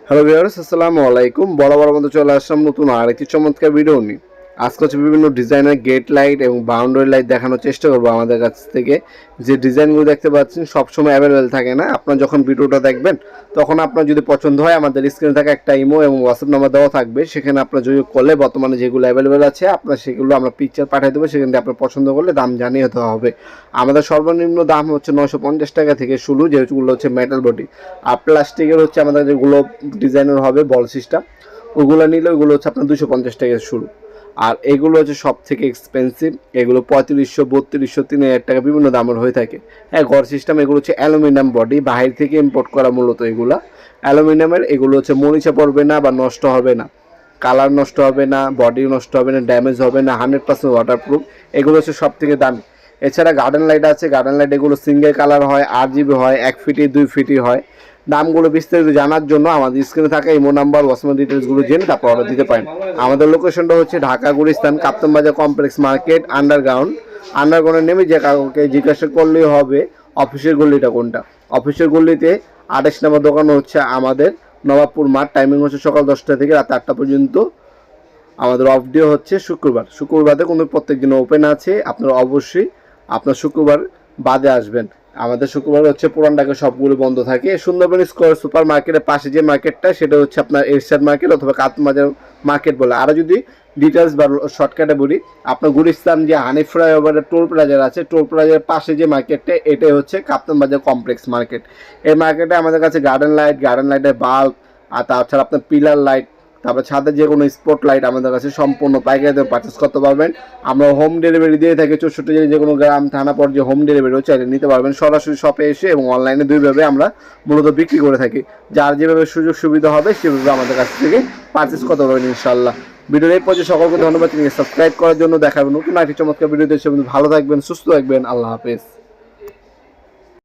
Hello viewers, আসসালামু আলাইকুম। বরাবর মতো চলে আসলাম নতুন আরেকটি চমৎকার ভিডিও নিয়ে। আজকে হচ্ছে বিভিন্ন ডিজাইনের গেট লাইট এবং বাউন্ডারি লাইট দেখানোর চেষ্টা করবো আমাদের কাছ থেকে। যে ডিজাইনগুলো দেখতে পাচ্ছেন সবসময় অ্যাভেলেবেল থাকে না। আপনার যখন ভিডিওটা দেখবেন তখন আপনার যদি পছন্দ হয় আমাদের স্ক্রিনে থাকা একটা ইমো এবং হোয়াটসঅ্যাপ নাম্বার দেওয়া থাকবে, সেখানে আপনার যোগাযোগ করলে বর্তমানে যেগুলো অ্যাভেলেবেল আছে আপনার সেগুলো আমরা পিকচার পাঠিয়ে দেবো। সেখান থেকে আপনার পছন্দ করলে দাম জানিয়ে হতে হবে। আমাদের সর্বনিম্ন দাম হচ্ছে 950 টাকা থেকে শুরু, যেগুলো হচ্ছে মেটাল বডি। আর প্লাস্টিকের হচ্ছে আমাদের যেগুলো ডিজাইনের হবে বল সিস্টেম, ওগুলো নিলে ওগুলো হচ্ছে আপনার 250 টাকা শুরু। আর এগুলো হচ্ছে সব থেকে এক্সপেন্সিভ, এগুলো 3500, 3200, 3000 টাকা বিভিন্ন দামের হয়ে থাকে। হ্যাঁ, ঘর সিস্টেম এগুলো হচ্ছে অ্যালুমিনিয়াম বডি, বাহির থেকে ইম্পোর্ট করা মূলত এগুলো অ্যালুমিনিয়ামের। এগুলো হচ্ছে মরিচা পড়বে না বা নষ্ট হবে না, কালার নষ্ট হবে না, বডি নষ্ট হবে না, ড্যামেজ হবে না, 100% ওয়াটারপ্রুফ। এগুলো হচ্ছে সব থেকে দামি। এছাড়া গার্ডেন লাইট আছে, গার্ডেন লাইট এগুলো সিঙ্গেল কালার হয়, 8 GB হয়, 1 ফিটি 2 ফিটি হয়। দামগুলো বিস্তারিত জানার জন্য আমাদের স্ক্রিনে থাকা ইমো নাম্বার হোয়াটসঅ্যাপ ডিটেলসগুলো জেনে তারপর অর্ডার দিতে পারেন। আমাদের লোকেশনটা হচ্ছে ঢাকা গুলিস্তান কাপ্তান বাজার কমপ্লেক্স মার্কেট আন্ডারগ্রাউন্ডে নেমে যে কাউকে জিজ্ঞাসা করলেই হবে অফিসের গল্লিটা কোনটা। অফিসের গল্লিতে 28 নম্বর দোকান হচ্ছে আমাদের নবাবপুর মাঠ। টাইমিং হচ্ছে সকাল 10টা থেকে রাত 8টা পর্যন্ত। আমাদের অফ ডে হচ্ছে শুক্রবারে কোনো প্রত্যেক দিন ওপেন আছে। আপনারা অবশ্যই আপনার শুক্রবার বাদে আসবেন। আমাদের শুক্রবার হচ্ছে পুরান ঢাকা সবগুলো বন্ধ থাকে। সুন্দরবন স্কয়ার সুপার মার্কেটের পাশে যে মার্কেটটা সেটা হচ্ছে আপনার এরশাদ মার্কেট অথবা কাতমাজার মার্কেট বলে। আরও যদি ডিটেলস বা শর্টকাটে বলি, আপনার গুলিস্তান যে হানিফ ফ্লাইওভারের টোল প্লাজার আছে, টোল প্লাজার পাশে যে মার্কেটটা এটাই হচ্ছে কাপ্তান বাজার কমপ্লেক্স মার্কেট। এই মার্কেটে আমাদের কাছে গার্ডেন লাইটের বাল্ব, আর তাছাড়া আপনার পিলার লাইট, তারপর ছাদের যে কোনো স্পট লাইট আমাদের কাছে সম্পূর্ণ পাইকারি দামে পারচেস করতে পারবেন। আমরা হোম ডেলিভারি দিয়ে থাকি 64 জেলায় যে কোনো গ্রাম থানা পর্যায়ে হোম ডেলিভারিও চাইলে নিতে পারবেন। সরাসরি শপে এসে এবং অনলাইনে দুইভাবে আমরা মূলত বিক্রি করে থাকি। যার যেভাবে সুযোগ সুবিধা হবে সেভাবে আমাদের কাছ থেকে পারচেস করতে পারবেন ইনশাল্লাহ। ভিডিওর এই পর্যায়ে সকলকে ধন্যবাদ। সাবস্ক্রাইব করার জন্য। দেখাবেন নতুন একটি চমৎকার ভিডিও দেশে। ভালো থাকবেন, সুস্থ থাকবেন। আল্লাহ হাফেজ।